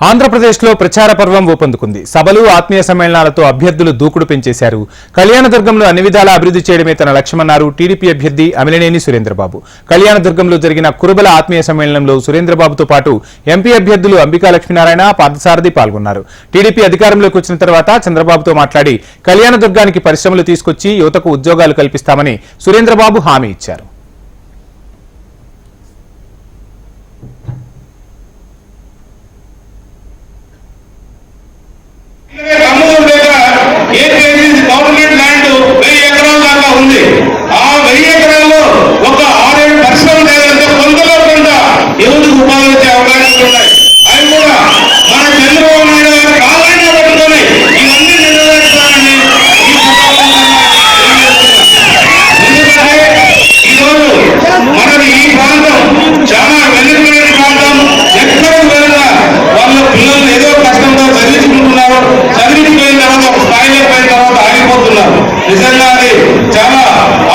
ఆంధ్రప్రదేశ్లో ప్రచార పర్వం ఊపందుకుంది. సభలు, ఆత్మీయ సమ్మేళనాలతో అభ్యర్థులు దూకుడు పెంచేశారు. కళ్యాణదుర్గంలో అన్ని విధాలా అభివృద్ధి చేయడమే తన లక్ష్యమన్నారు టీడీపీ అభ్యర్థి అమిలినేని సురేంద్రబాబు. కళ్యాణదుర్గంలో జరిగిన కురుబల ఆత్మీయ సమ్మేళనంలో సురేంద్రబాబుతో పాటు ఎంపీ అభ్యర్థులు అంబికా లక్ష్మీనారాయణ, పార్థసారథి పాల్గొన్నారు. టీడీపీ అధికారంలోకి వచ్చిన తర్వాత చంద్రబాబుతో మాట్లాడి కళ్యాణదుర్గానికి పరిశ్రమలు తీసుకొచ్చి యువతకు ఉద్యోగాలు కల్పిస్తామని సురేంద్రబాబు హామీ ఇచ్చారు. గవర్నమెంట్ ల్యాండ్ 1000 ఎకరాల దాకా ఉంది. ఆ 1000 ఎకరాల్లో ఒక 6-7 పరిశ్రమలు తేదంటే కొంతలో కొంత యువతకు ఉపాధి వచ్చే అవకాశాలు ఉన్నాయి. అవి కూడా మన చంద్రబాబు నాయుడు గారు కావాలని పట్టుకొని ఇవన్నీ నెరవేర్చాలని ఎందుకంటే ఈరోజు మనది ఈ ప్రాంతం చాలా వెనుకబడిన ప్రాంతం. ఎక్కడ వెళ్ళినా వాళ్ళ పిల్లలు ఏదో కష్టంతో చదివించుకుంటున్నారు. చదివించుకున్న తర్వాత ఒక స్థాయిలో పోయిన తర్వాత ఆగిపోతున్నారు. నిజంగా అది చాలా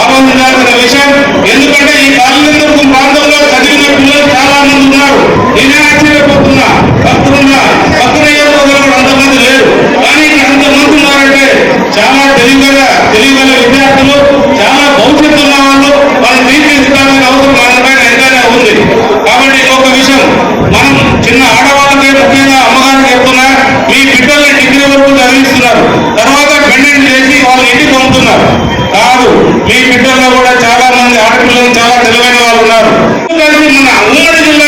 ఆలోచించాల్సిన విషయం. ఎందుకంటే ఈ కళ్యాణదుర్గం ప్రాంతంలో చదివిన పిల్లలు చాలా మంది ఉన్నారు. నేనే ఆశ్చర్యపోతున్నా. పక్కన నియోజకవర్గంలో అంతమంది లేరు, కానీ ఇక్కడ అంతమంది ఉన్నారంటే చాలా తెలివిగల విద్యార్థులు, చాలా భవిష్యత్తు ఉన్న వాళ్ళు మనం తీర్చిదిద్దాలని అవసరం మన పైన ఎంతైనా ఉంది. కాబట్టి ఇంకొక విషయం, మనం చిన్న ఆడవాళ్ళకే ముఖ్యంగా అమ్మగారికి చెప్తున్నా, మీ బిడ్డల్ని డిగ్రీ వరకు చదివిస్తున్నారు, తర్వాత పెండెంట్ చేసి వాళ్ళ ఇంటికి పంపుతున్నారు. కాదు, మీ బిడ్డల్లో కూడా చాలా మంది ఆడపిల్లలు చాలా తెలివైన వాళ్ళు ఉన్నారు. మన ఉమ్మడి జిల్లా